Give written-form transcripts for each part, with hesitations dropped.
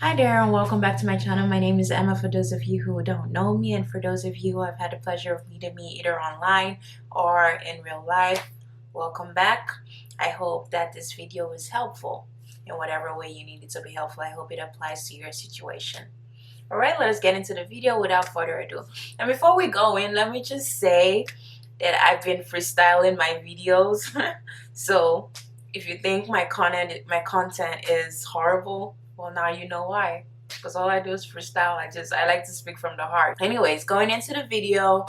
Hi there and welcome back to my channel. My name is Emma for those of you who don't know me, and for those of you who have had the pleasure of meeting me either online or in real life, welcome back. I hope that this video is helpful in whatever way you need it to be helpful. I hope it applies to your situation. Alright, let us get into the video without further ado. And before we go in, let me just say that I've been freestyling my videos. So if you think my content is horrible, well, now you know why. Because all I do is freestyle. I like to speak from the heart. Anyways, going into the video,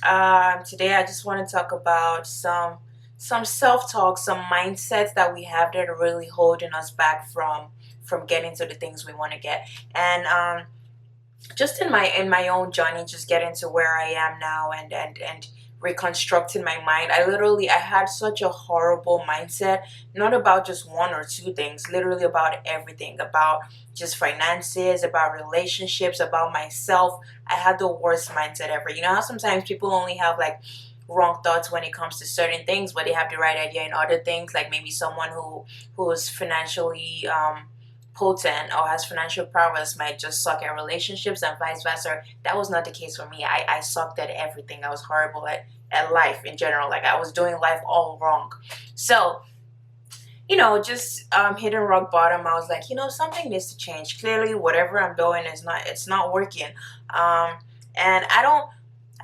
today I just want to talk about some self-talk, some mindsets that we have that are really holding us back from getting to the things we want to get. And just in my own journey, just getting to where I am now, and reconstructing my mind. I had such a horrible mindset, not about just one or two things, literally about everything, about just finances, about relationships, about myself. I had the worst mindset ever. You know how sometimes people only have like wrong thoughts when it comes to certain things, but they have the right idea in other things, like maybe someone who is financially potent or has financial prowess might just suck at relationships, and vice versa. That was not the case for me. I sucked at everything. I was horrible at life in general. Like, I was doing life all wrong. So, just hitting rock bottom, I was like, something needs to change. Clearly whatever I'm doing it's not working. And I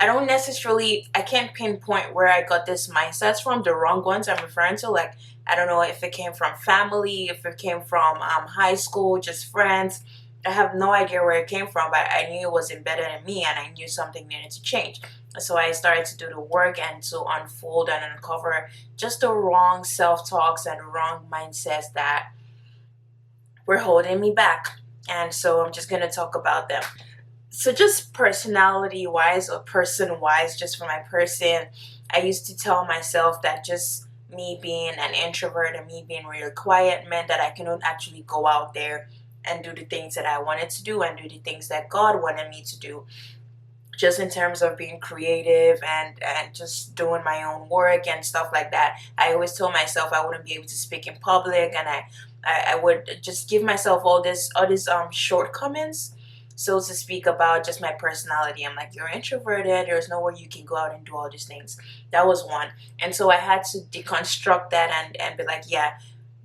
don't necessarily, I can't pinpoint where I got this mindsets from, the wrong ones I'm referring to. Like, I don't know if it came from family, if it came from high school, just friends. I have no idea where it came from, but I knew it was embedded in me, and I knew something needed to change. So I started to do the work and to unfold and uncover just the wrong self-talks and wrong mindsets that were holding me back. And so I'm just going to talk about them. So just personality wise, or person wise, just for my person, I used to tell myself that just me being an introvert and me being really quiet meant that I couldn't actually go out there and do the things that I wanted to do and do the things that God wanted me to do, just in terms of being creative and just doing my own work and stuff like that. I always told myself I wouldn't be able to speak in public, and I would just give myself all these shortcomings, so to speak, about just my personality. I'm like, you're introverted, there's nowhere you can go out and do all these things. That was one. And so I had to deconstruct that and be like, yeah,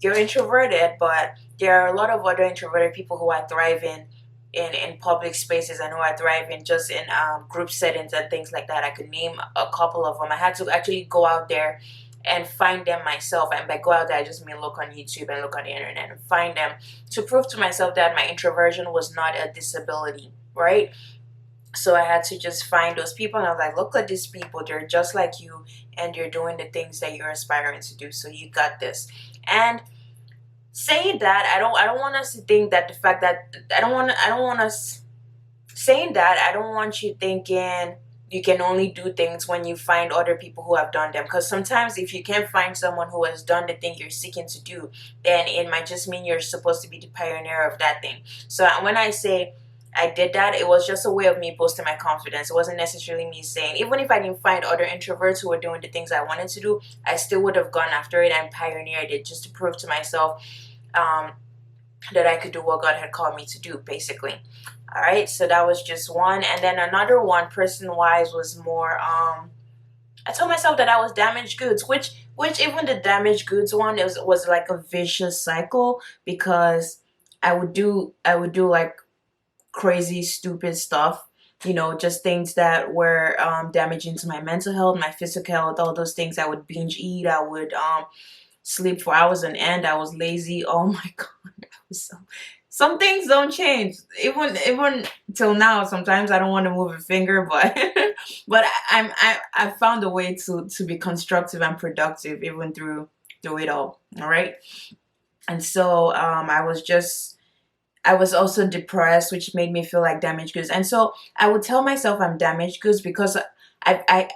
you're introverted, but there are a lot of other introverted people who I thrive in public spaces. I know I thrive in just in group settings and things like that. I could name a couple of them. I had to actually go out there and find them myself. And by go out there, I just mean look on YouTube and look on the internet and find them, to prove to myself that my introversion was not a disability, right? So I had to just find those people, and I was like, look at these people. They're just like you, and you're doing the things that you're aspiring to do. So you got this. And saying that, I don't want us to think that the fact that I don't want us saying that, I don't want you thinking you can only do things when you find other people who have done them. Because sometimes if you can't find someone who has done the thing you're seeking to do, then it might just mean you're supposed to be the pioneer of that thing. So when I say I did that, it was just a way of me boosting my confidence. It wasn't necessarily me saying, even if I didn't find other introverts who were doing the things I wanted to do, I still would have gone after it and pioneered it, just to prove to myself um, that I could do what God had called me to do, basically. All right, so that was just one. And then another one, person wise, was more I told myself that I was damaged goods, which even the damaged goods one was like a vicious cycle, because I would do like crazy stupid stuff, just things that were damaging to my mental health, my physical health, all those things. I would binge eat, I would sleep for hours on end, I was lazy. Oh my God, I was so, some things don't change, even till now. Sometimes I don't want to move a finger, but but I found a way to be constructive and productive even through it all right. And so I was also depressed, which made me feel like damaged goods. And so I would tell myself I'm damaged goods because I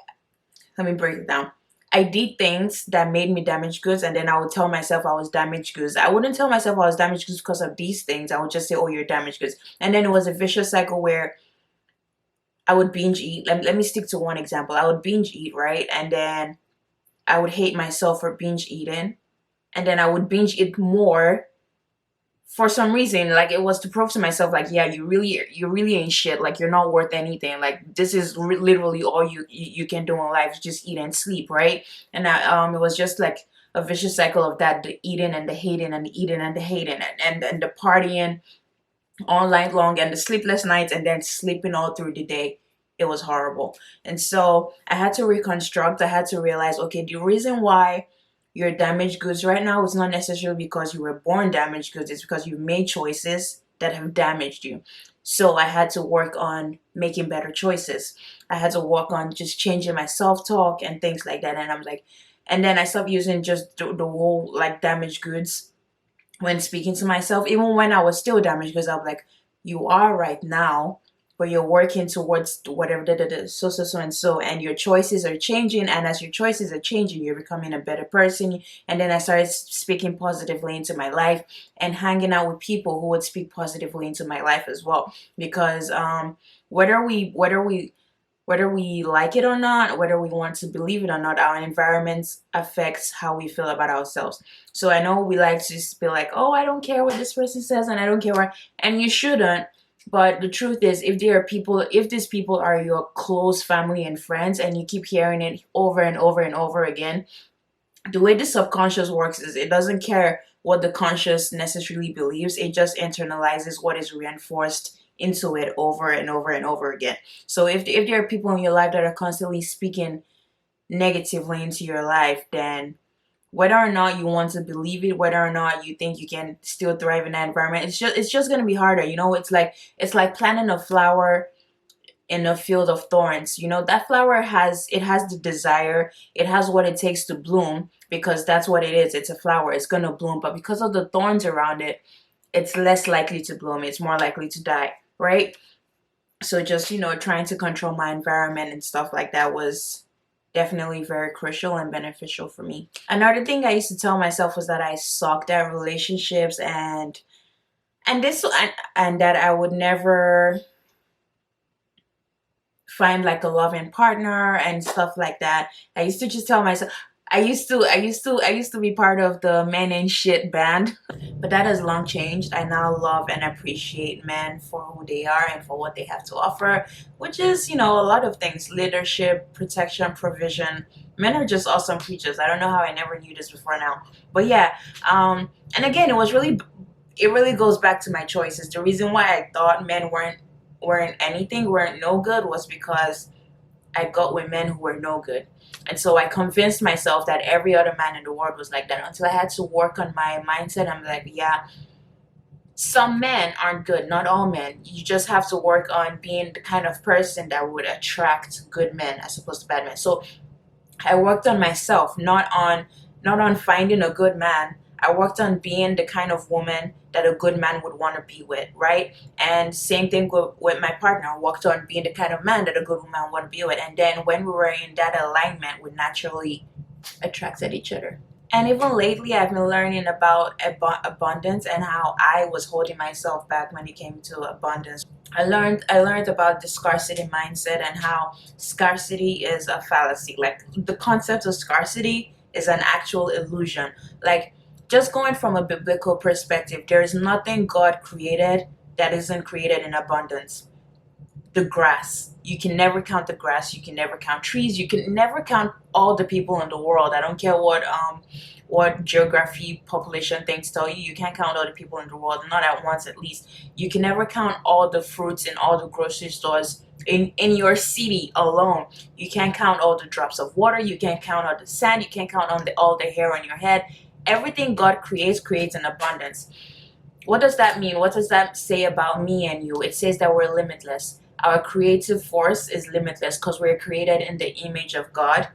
let me break it down. I did things that made me damaged goods, and then I would tell myself I was damaged goods. I wouldn't tell myself I was damaged goods because of these things. I would just say, oh, you're damaged goods. And then it was a vicious cycle where I would binge eat. Let me stick to one example. I would binge eat, right? And then I would hate myself for binge eating. And then I would binge eat more for some reason, like, it was to prove to myself, like, yeah, you really ain't shit, like, you're not worth anything, like, this is literally all you can do in life, just eat and sleep, right? And it was just like a vicious cycle of that, the eating and the hating and the eating and the hating and the partying all night long and the sleepless nights and then sleeping all through the day. It was horrible. And so I had to reconstruct. I had to realize, okay, the reason why you're damaged goods right now is not necessarily because you were born damaged goods, it's because you made choices that have damaged you. So I had to work on making better choices. I had to work on just changing my self-talk and things like that. And I'm like, and then I stopped using just the whole like damaged goods when speaking to myself, even when I was still damaged, because I'm like, you are right now, but you're working towards whatever, so, and so, and your choices are changing. And as your choices are changing, you're becoming a better person. And then I started speaking positively into my life and hanging out with people who would speak positively into my life as well. Because whether we like it or not, whether we want to believe it or not, our environment affects how we feel about ourselves. So I know we like to just be like, oh, I don't care what this person says and I don't care what, and you shouldn't. But the truth is, if these people are your close family and friends and you keep hearing it over and over and over again, the way the subconscious works is it doesn't care what the conscious necessarily believes, it just internalizes what is reinforced into it over and over and over again. So if there are people in your life that are constantly speaking negatively into your life, then whether or not you want to believe it, whether or not you think you can still thrive in that environment, it's just going to be harder. It's like planting a flower in a field of thorns. That flower has the desire, it has what it takes to bloom, because that's what it is. It's a flower, it's going to bloom, but because of the thorns around it, it's less likely to bloom, it's more likely to die, right? So just trying to control my environment and stuff like that was definitely very crucial and beneficial for me. Another thing I used to tell myself was that I sucked at relationships, and that I would never find like a loving partner and stuff like that. I used to just tell myself, I used to be part of the men ain't shit band, but that has long changed. I now love and appreciate men for who they are and for what they have to offer, which is, a lot of things: leadership, protection, provision. Men are just awesome creatures. I don't know how I never knew this before now, but yeah. And again, it really goes back to my choices. The reason why I thought men weren't anything, weren't no good, was because I got with men who were no good. And so I convinced myself that every other man in the world was like that, until I had to work on my mindset. I'm like, yeah, some men aren't good, not all men. You just have to work on being the kind of person that would attract good men as opposed to bad men. So I worked on myself, not on finding a good man. I worked on being the kind of woman that a good man would want to be with, right? And same thing with my partner. I worked on being the kind of man that a good woman would want to be with. And then when we were in that alignment, we naturally attracted each other. And even lately, I've been learning about abundance and how I was holding myself back when it came to abundance. I learned about the scarcity mindset and how scarcity is a fallacy. Like, the concept of scarcity is an actual illusion. Like, just going from a biblical perspective, there is nothing God created that isn't created in abundance. The grass. You can never count the grass. You can never count trees. You can never count all the people in the world. I don't care what geography, population things tell you. You can't count all the people in the world, not at once at least. You can never count all the fruits in all the grocery stores in your city alone. You can't count all the drops of water. You can't count all the sand. You can't count on all the hair on your head. Everything God creates in abundance. What does that mean? What does that say about me and you? It says that we're limitless. Our creative force is limitless because we're created in the image of God.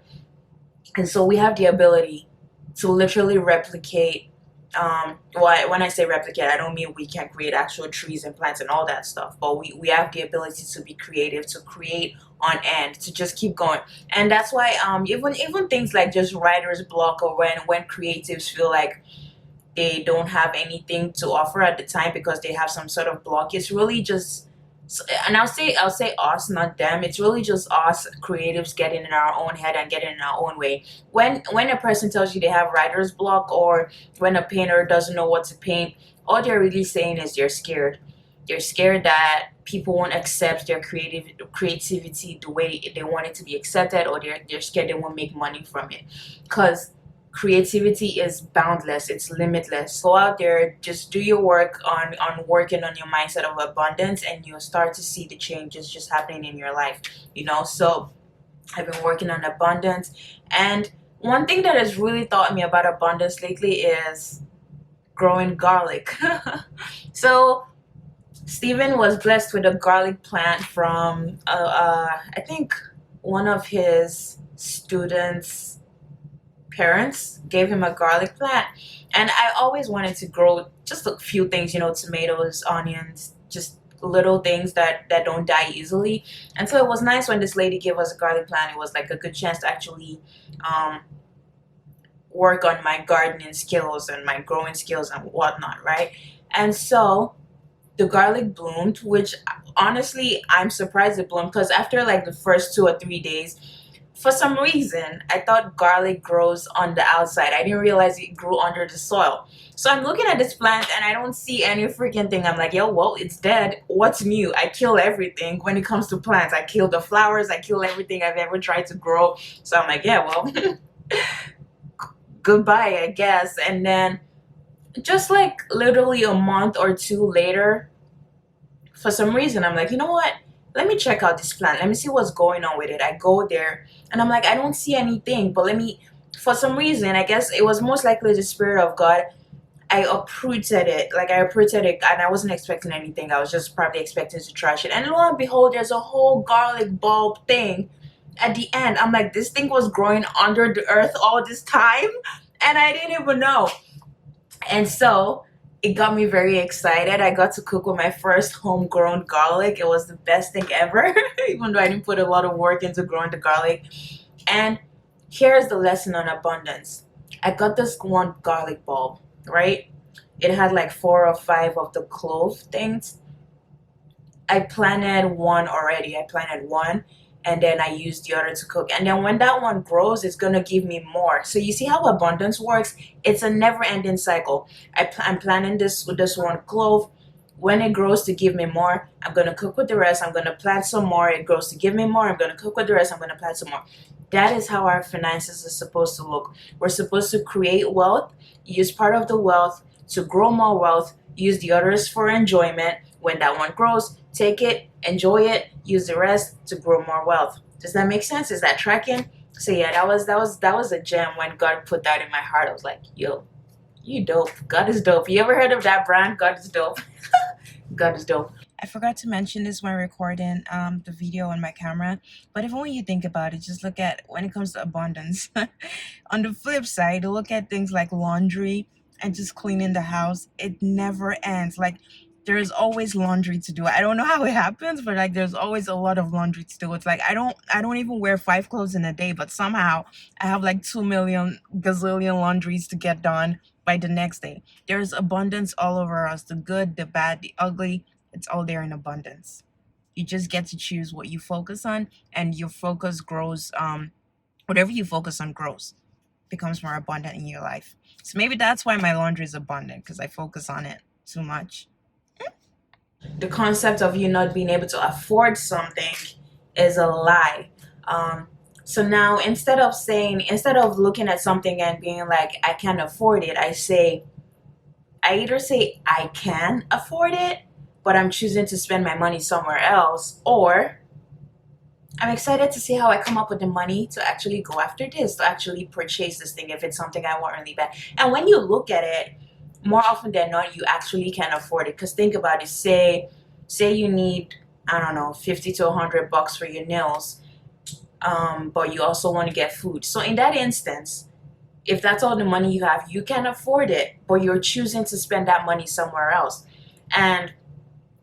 And so we have the ability to literally replicate. When I say replicate, I don't mean we can create actual trees and plants and all that stuff, but we have the ability to be creative, to create on end, to just keep going. And that's why even things like just writer's block, or when creatives feel like they don't have anything to offer at the time because they have some sort of block. It's really just, and I'll say us, not them. It's really just us creatives getting in our own head and getting in our own way. When a person tells you they have writer's block, or when a painter doesn't know what to paint, all they're really saying is they're scared. They're scared that people won't accept their creativity the way they want it to be accepted, or they're scared they won't make money from it. Because creativity is boundless, it's limitless. Go out there, just do your work on working on your mindset of abundance, and you'll start to see the changes just happening in your life, you know. So I've been working on abundance, and one thing that has really taught me about abundance lately is growing garlic. So Stephen was blessed with a garlic plant from I think one of his students' parents gave him a garlic plant, and I always wanted to grow just a few things, you know, tomatoes, onions, just little things that don't die easily. And so it was nice when this lady gave us a garlic plant. It was like a good chance to actually um, work on my gardening skills and my growing skills and whatnot, right? And so the garlic bloomed, which honestly I'm surprised it bloomed, because after like the first 2 or 3 days, for some reason I thought garlic grows on the outside. I didn't realize it grew under the soil. So I'm looking at this plant and I don't see any freaking thing. I'm like, yo, well, it's dead. What's new? I kill everything when it comes to plants. I kill the flowers, I kill everything I've ever tried to grow. So I'm like, yeah, well, goodbye, I guess. And then just like literally a month or two later, for some reason I'm like, you know what, let me check out this plant, let me see what's going on with it. I go there and I'm like, I don't see anything, but let me, for some reason, I guess it was most likely the spirit of God, I uprooted it. Like I uprooted it and I wasn't expecting anything. I was just probably expecting to trash it, and lo and behold, there's a whole garlic bulb thing at the end. I'm like, this thing was growing under the earth all this time and I didn't even know. And so it got me very excited. I got to cook with my first homegrown garlic. It was the best thing ever, even though I didn't put a lot of work into growing the garlic. And here's the lesson on abundance. I got this one garlic bulb, right? It had like 4 or 5 of the clove things. I planted one already. I planted one and then I used the other to cook. And then when that one grows, it's going to give me more. So you see how abundance works? It's a never ending cycle. I'm planting this with this one clove. When it grows to give me more, I'm going to cook with the rest. I'm going to plant some more. It grows to give me more. I'm going to cook with the rest. I'm going to plant some more. That is how our finances are supposed to look. We're supposed to create wealth, use part of the wealth to grow more wealth, use the others for enjoyment. When that one grows, take it, enjoy it, use the rest to grow more wealth. Does that make sense? Is that tracking? So yeah, that was a gem when God put that in my heart. I was like, yo, you dope. God is dope. You ever heard of that brand? God is dope. God is dope. I forgot to mention this when recording the video on my camera, but if only you think about it, just look at when it comes to abundance. On the flip side, look at things like laundry and just cleaning the house. It never ends. Like there's always laundry to do. I don't know how it happens, but like there's always a lot of laundry to do. It's like I don't even wear 5 clothes in a day, but somehow I have like 2 million gazillion laundries to get done by the next day. There's abundance all over us, the good, the bad, the ugly. It's all there in abundance. You just get to choose what you focus on, and your focus grows. Whatever you focus on grows, becomes more abundant in your life. So maybe that's why my laundry is abundant, because I focus on it too much. The concept of you not being able to afford something is a lie. Um, so now instead of looking at something and being like, I can't afford it, I either say I can afford it, but I'm choosing to spend my money somewhere else, or I'm excited to see how I come up with the money to actually go after this, to actually purchase this thing if it's something I want really bad. And when you look at it, more often than not, you actually can afford it. Because think about it, say you need, I don't know, 50 to 100 bucks for your nails, but you also want to get food. So in that instance, if that's all the money you have, you can afford it, but you're choosing to spend that money somewhere else. And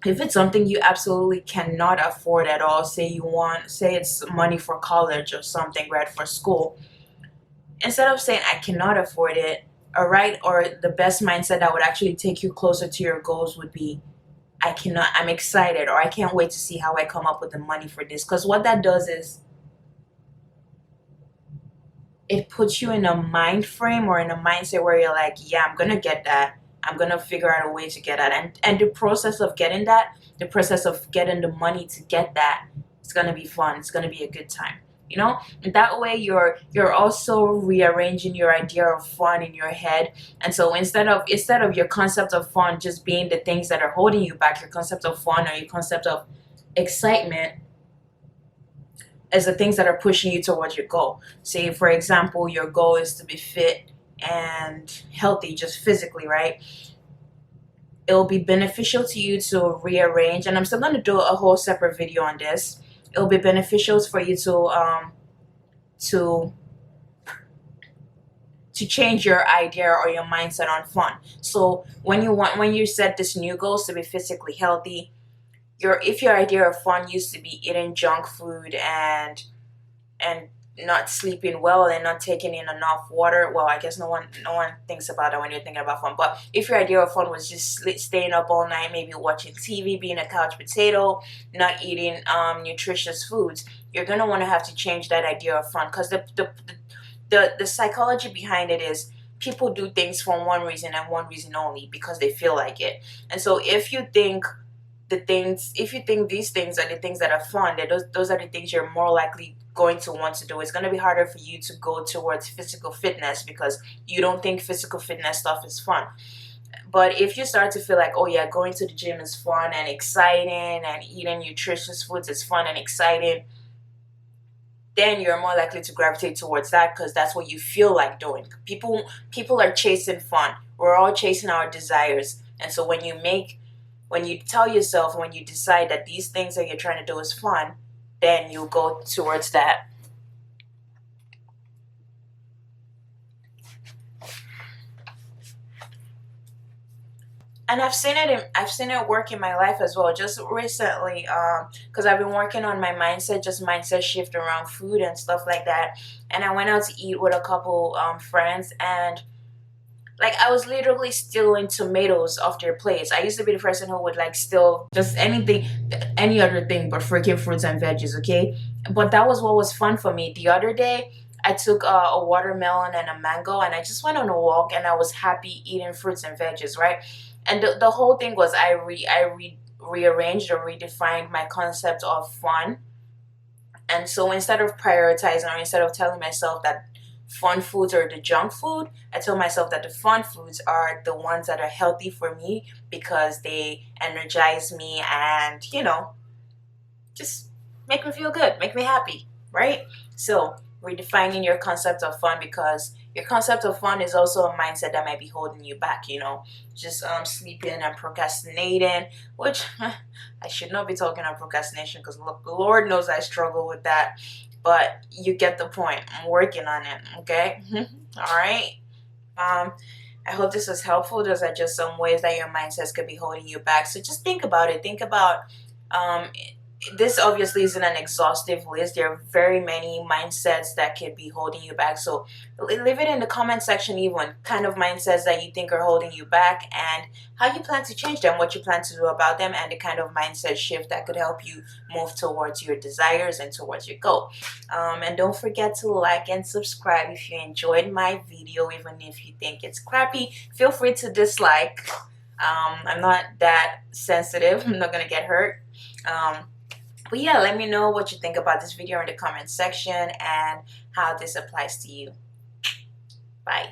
if it's something you absolutely cannot afford at all, say it's money for college or something, right, for school, instead of saying I cannot afford it, all right, or the best mindset that would actually take you closer to your goals would be, I'm excited, or I can't wait to see how I come up with the money for this. Because what that does is it puts you in a mind frame or in a mindset where you're like, yeah, I'm gonna get that. I'm gonna figure out a way to get that. And the process of getting that, the process of getting the money to get that, it's gonna be fun. It's gonna be a good time. You know, and that way you're also rearranging your idea of fun in your head. And so instead of your concept of fun just being the things that are holding you back, your concept of fun or your concept of excitement as the things that are pushing you towards your goal. Say, for example, your goal is to be fit and healthy, just physically, right? It'll be beneficial to you to rearrange, and I'm still going to do a whole separate video on this. It'll be beneficial for you to to change your idea or your mindset on fun. So when you set this new goals to be physically healthy, if your idea of fun used to be eating junk food and not sleeping well and not taking in enough water, well, I guess no one thinks about that when you're thinking about fun. But if your idea of fun was just staying up all night, maybe watching TV, being a couch potato, not eating nutritious foods, you're gonna want to have to change that idea of fun, because the psychology behind it is people do things for one reason and one reason only, because they feel like it. And so if you think these things are the things that are fun, that those are the things you're more likely going to want to do. It's going to be harder for you to go towards physical fitness because you don't think physical fitness stuff is fun. But if you start to feel like, oh yeah, going to the gym is fun and exciting, and eating nutritious foods is fun and exciting, then you're more likely to gravitate towards that, because that's what you feel like doing. People are chasing fun. We're all chasing our desires. And so when you tell yourself, when you decide that these things that you're trying to do is fun, then you go towards that. And I've seen it work in my life as well. Just recently, because I've been working on my mindset, just mindset shift around food and stuff like that. And I went out to eat with a couple friends, and like I was literally stealing tomatoes off their plates. I used to be the person who would like steal just anything, any other thing but freaking fruits and veggies, okay? But that was what was fun for me. The other day, I took a watermelon and a mango, and I just went on a walk, and I was happy eating fruits and veggies, right? And the whole thing was rearranged or redefined my concept of fun. And so instead of prioritizing, or instead of telling myself that fun foods are the junk food, I tell myself that the fun foods are the ones that are healthy for me, because they energize me and, just make me feel good, make me happy, right? So redefining your concept of fun, because your concept of fun is also a mindset that might be holding you back, just sleeping and procrastinating, which I should not be talking about procrastination, because Lord knows I struggle with that. But you get the point. I'm working on it, okay? All right. I hope this was helpful. Those are just some ways that your mindsets could be holding you back. So just think about it. Think about um, this obviously isn't an exhaustive list. There are very many mindsets that could be holding you back. So leave it in the comment section, even kind of mindsets that you think are holding you back, and how you plan to change them, what you plan to do about them, and the kind of mindset shift that could help you move towards your desires and towards your goal. And don't forget to like and subscribe if you enjoyed my video. Even if you think it's crappy, feel free to dislike. I'm not that sensitive. I'm not gonna get hurt. But yeah, let me know what you think about this video in the comment section and how this applies to you. Bye.